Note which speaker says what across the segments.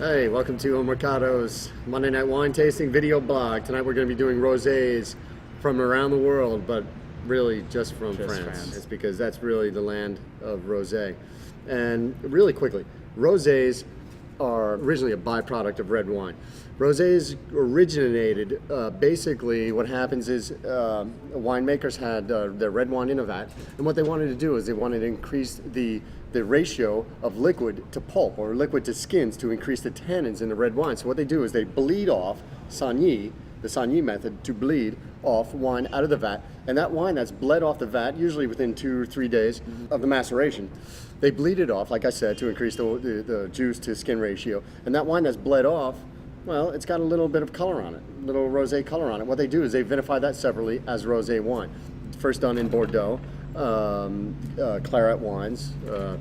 Speaker 1: Hey, welcome to El Mercado's Monday Night Wine Tasting video blog. Tonight we're going to be doing rosés from around the world, but really just from France. It's because that's really the land of rosé. And really quickly, rosés are originally a byproduct of red wine. Rosés originated, basically what happens is winemakers had their red wine in a vat, and what they wanted to do is they wanted to increase the ratio of liquid to pulp or liquid to skins to increase the tannins in the red wine. So what they do is they bleed off Saignée, the Saignée method, to bleed off wine out of the vat, and that wine that's bled off the vat, usually within 2 or 3 days of the maceration, they bleed it off, like I said, to increase the juice to skin ratio. And that wine that's bled off, well, it's got a little bit of color on it, a little rosé color on it. What they do is they vinify that separately as rosé wine. First done in Bordeaux, claret wines,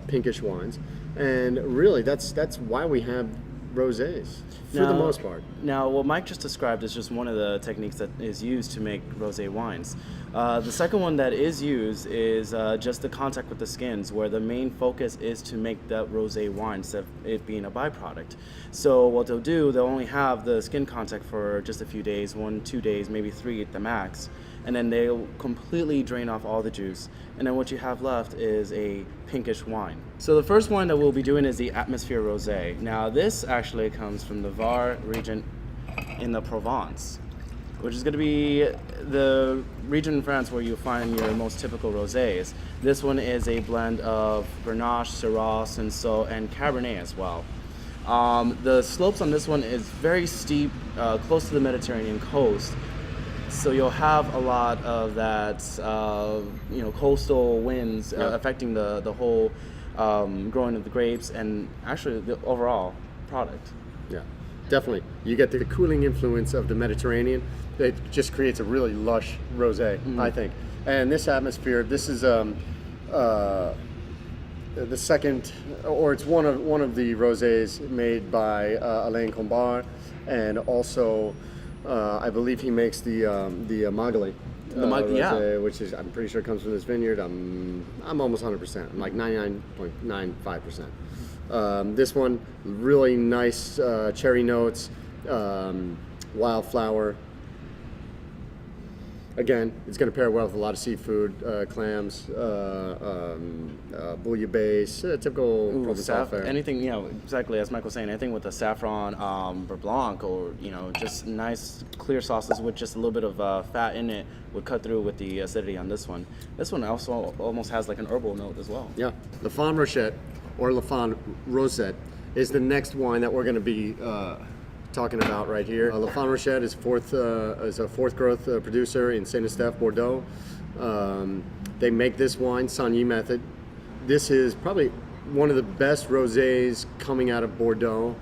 Speaker 1: pinkish wines, and really that's why we have rosés for the most part.
Speaker 2: Now, what Mike just described is just one of the techniques that is used to make rosé wines. The second one that is used is just the contact with the skins, where the main focus is to make that rosé wine instead of it being a byproduct. So what they'll do, they'll only have the skin contact for just a few days, 1-2 days, maybe 3 at the max, and then they'll completely drain off all the juice. And then what you have left is a pinkish wine. So the first wine that we'll be doing is the Atmosphere Rosé. Now this actually comes from the Var region in the Provence, which is going to be the region in France where you find your most typical rosés. This one is a blend of Grenache, Syrah, Cinsault, and Cabernet as well. The slopes on this one is very steep, close to the Mediterranean coast. So you'll have a lot of that, coastal winds affecting the whole growing of the grapes and actually the overall product.
Speaker 1: Yeah, definitely. You get the cooling influence of the Mediterranean. It just creates a really lush rosé, I think. And this Atmosphere, this is the second, or it's one of the rosés made by Alain Combard, and also I believe he makes the Magali. Rosé, which is, I'm pretty sure comes from this vineyard. I'm almost 100%. I'm like 99.95%. This one, really nice cherry notes, wildflower. Again, it's going to pair well with a lot of seafood, clams, bouillabaisse, typical Provençal fare.
Speaker 2: Anything, exactly as Michael was saying, anything with a saffron, beurre blanc, or just nice clear sauces with just a little bit of fat in it would cut through with the acidity on this one. This one also almost has like an herbal note as well.
Speaker 1: Yeah, Lafon Rochette or Lafon Rosette is the next wine that we're going to be talking about right here. Lafon Rochette is a fourth growth producer in Saint-Estèphe, Bordeaux. They make this wine, Saignée method. This is probably one of the best rosés coming out of Bordeaux.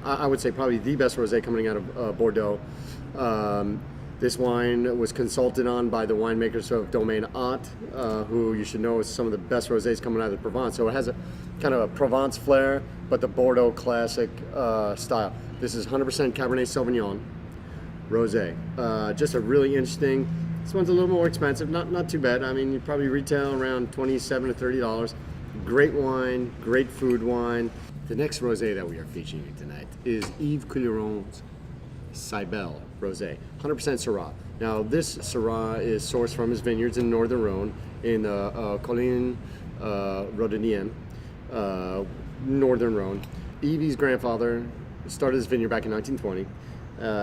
Speaker 1: I would say probably the best rosé coming out of Bordeaux. This wine was consulted on by the winemakers of Domaine Haut, who you should know is some of the best rosés coming out of Provence. So it has a kind of a Provence flair, but the Bordeaux classic style. This is 100% Cabernet Sauvignon rosé. Just a really interesting. This one's a little more expensive, not too bad. I mean, you probably retail around $27 to $30. Great wine, great food wine. The next rosé that we are featuring tonight is Yves Couilleron's Cybele Rosé, 100% Syrah. Now, this Syrah is sourced from his vineyards in northern Rhône, in Collines Rhodanienne, northern Rhône. Yves' grandfather started his vineyard back in 1920.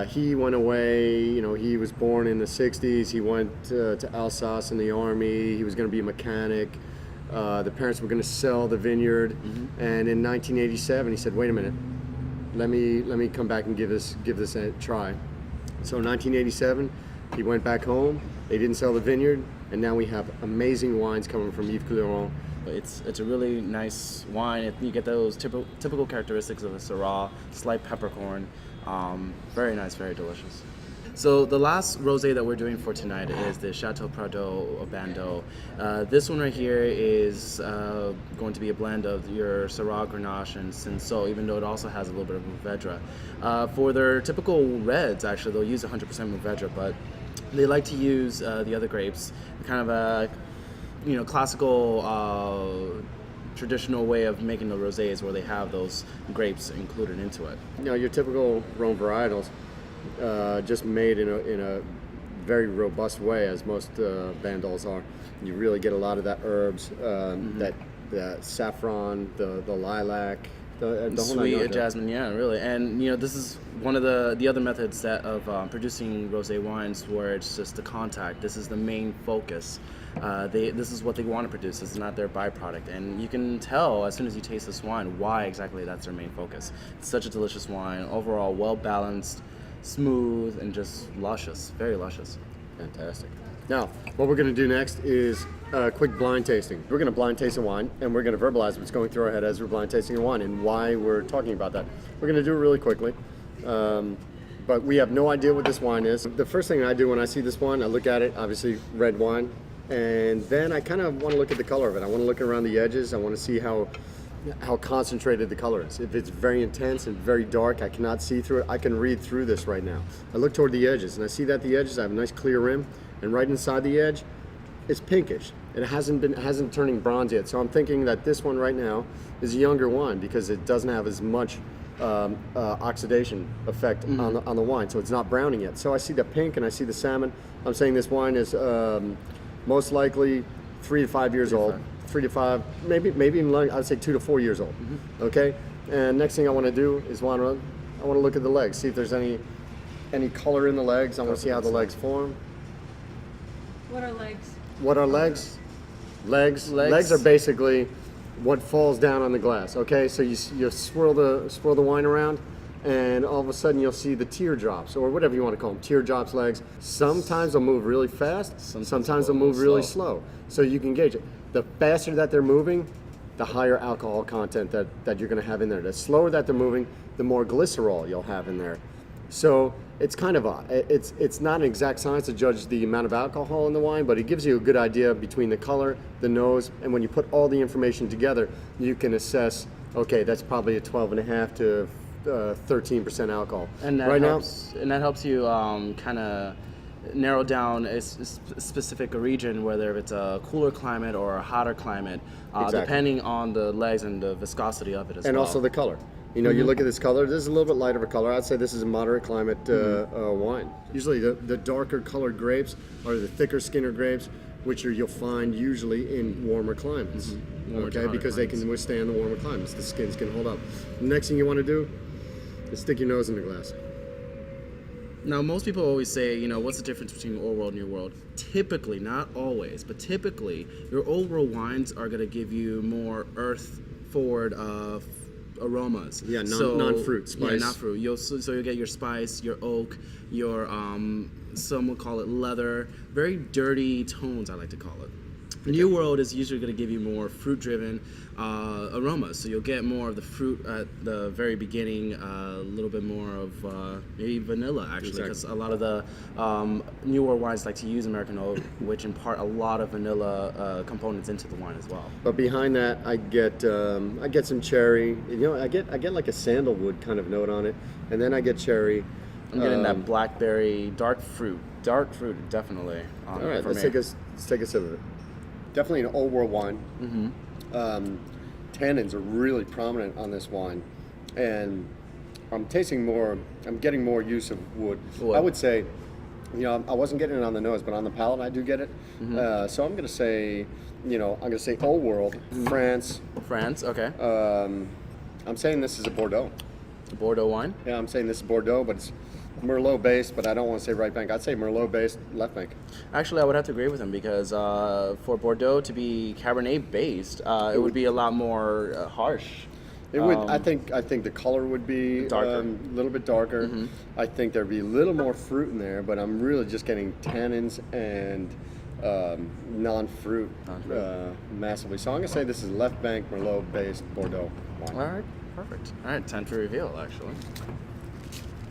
Speaker 1: He went away, he was born in the 60s. He went to Alsace in the army. He was going to be a mechanic. The parents were going to sell the vineyard. And in 1987, he said, wait a minute, let me come back and give this a try. So in 1987, he went back home. They didn't sell the vineyard, and now we have amazing wines coming from Yves Couilleron.
Speaker 2: It's a really nice wine. You get those typical characteristics of a Syrah, slight peppercorn. Very nice, very delicious. So the last rosé that we're doing for tonight is the Chateau Pradot Bando. This one right here is going to be a blend of your Syrah, Grenache, and Cinsault, even though it also has a little bit of Mourvedre. For their typical reds, actually, they'll use 100% Mourvedre, but they like to use the other grapes, kind of a classical traditional way of making the rosés where they have those grapes included into it.
Speaker 1: You know, your typical Rhone varietals, just made in a very robust way, as most Bandols are. You really get a lot of that herbs, that saffron, the lilac, the whole nine
Speaker 2: Sweet
Speaker 1: yards.
Speaker 2: jasmine, yeah, really. And you know, this is one of the other methods that of producing rosé wines where it's just the contact. This is the main focus. This is what they want to produce. This is not their byproduct, and you can tell as soon as you taste this wine why exactly that's their main focus. It's such a delicious wine, overall well balanced, smooth, and just luscious, very luscious.
Speaker 1: Fantastic. Now, what we're going to do next is a quick blind tasting. We're going to blind taste a wine, and we're going to verbalize what's going through our head as we're blind tasting a wine and why we're talking about that. We're going to do it really quickly, but we have no idea what this wine is. The first thing I do when I see this wine, I look at it, obviously red wine, and then I kind of want to look at the color of it. I want to look around the edges. I want to see how concentrated the color is. If it's very intense and very dark, I cannot see through it. I can read through this right now. I look toward the edges, and I see that the edges have a nice clear rim, and right inside the edge, it's pinkish. It hasn't turning bronze yet. So I'm thinking that this one right now is a younger wine because it doesn't have as much oxidation effect on the wine. So it's not browning yet. So I see the pink and I see the salmon. I'm saying this wine is most likely 3 to 5 years old. 3 to 5, maybe even like, I would say 2 to 4 years old. Okay. And next thing I want to do is I want to look at the legs, see if there's any color in the legs. I want to see how the legs form.
Speaker 3: What are legs?
Speaker 1: What are legs? Legs are basically what falls down on the glass. Okay, so you swirl the wine around, and all of a sudden you'll see the teardrops, or whatever you want to call them, teardrops legs. Sometimes they'll move really fast. Sometimes they'll move really slow. So you can gauge it. The faster that they're moving, the higher alcohol content that you're going to have in there. The slower that they're moving, the more glycerol you'll have in there. So it's kind of it's not an exact science to judge the amount of alcohol in the wine, but it gives you a good idea between the color, the nose, and when you put all the information together, you can assess, okay, that's probably a 12.5 to 13% alcohol.
Speaker 2: And that
Speaker 1: right
Speaker 2: helps, and that helps you kind of narrow down a specific region, whether it's a cooler climate or a hotter climate,
Speaker 1: Exactly.
Speaker 2: depending on the legs and the viscosity of it as well.
Speaker 1: And also the color. You know, you look at this color, this is a little bit lighter of a color. I'd say this is a moderate climate wine. Usually the darker colored grapes are the thicker skinner grapes, which you'll find usually in warmer climates.
Speaker 2: Warmer to
Speaker 1: Okay,
Speaker 2: hotter
Speaker 1: because they
Speaker 2: climates.
Speaker 1: can withstand the warmer climates. The skins can hold up. The next thing you want to do is stick your nose in the glass.
Speaker 2: Now, most people always say, you know, what's the difference between Old World and New World? Typically, not always, but typically, your Old World wines are going to give you more earth-forward aromas.
Speaker 1: Yeah, non-fruit, spice.
Speaker 2: Yeah, not fruit. So you'll get your spice, your oak, your some would call it leather, very dirty tones, I like to call it. New World is usually going to give you more fruit-driven aromas, so you'll get more of the fruit at the very beginning, a little bit more of maybe vanilla, actually, because a lot of the New World wines like to use American oak, which impart a lot of vanilla components into the wine as well.
Speaker 1: But behind that, I get some cherry. You know, I get like a sandalwood kind of note on it, and then I get cherry.
Speaker 2: I'm getting that blackberry, dark fruit, definitely.
Speaker 1: All right, let's take a sip of it. Definitely an Old World wine. Tannins are really prominent on this wine, and I'm getting more use of wood. I would say, you know, I wasn't getting it on the nose, but on the palate I do get it. So I'm gonna say, Old World, France.
Speaker 2: France, okay.
Speaker 1: I'm saying this is a Bordeaux.
Speaker 2: A Bordeaux wine?
Speaker 1: Yeah, I'm saying this is Bordeaux, but it's Merlot based, but I don't want to say right bank. I'd say Merlot based, left bank.
Speaker 2: Actually, I would have to agree with him because for Bordeaux to be Cabernet based, it would be a lot more harsh.
Speaker 1: It would. I think the color would be
Speaker 2: Darker.
Speaker 1: a little bit darker. I think there'd be a little more fruit in there, but I'm really just getting tannins and non-fruit massively. So I'm gonna say this is left bank Merlot based Bordeaux wine.
Speaker 2: All right, perfect. All right, time to reveal actually.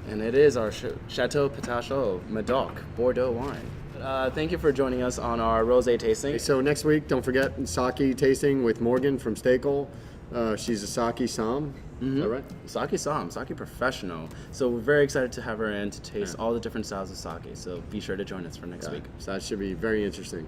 Speaker 2: And it is our Chateau Patachaud Medoc Bordeaux wine. Thank you for joining us on our rosé tasting.
Speaker 1: So next week, don't forget sake tasting with Morgan from Stakel. She's a sake som. Is that right?
Speaker 2: Sake Som, sake professional. So we're very excited to have her in to taste all the different styles of sake. So be sure to join us for next week.
Speaker 1: So that should be very interesting.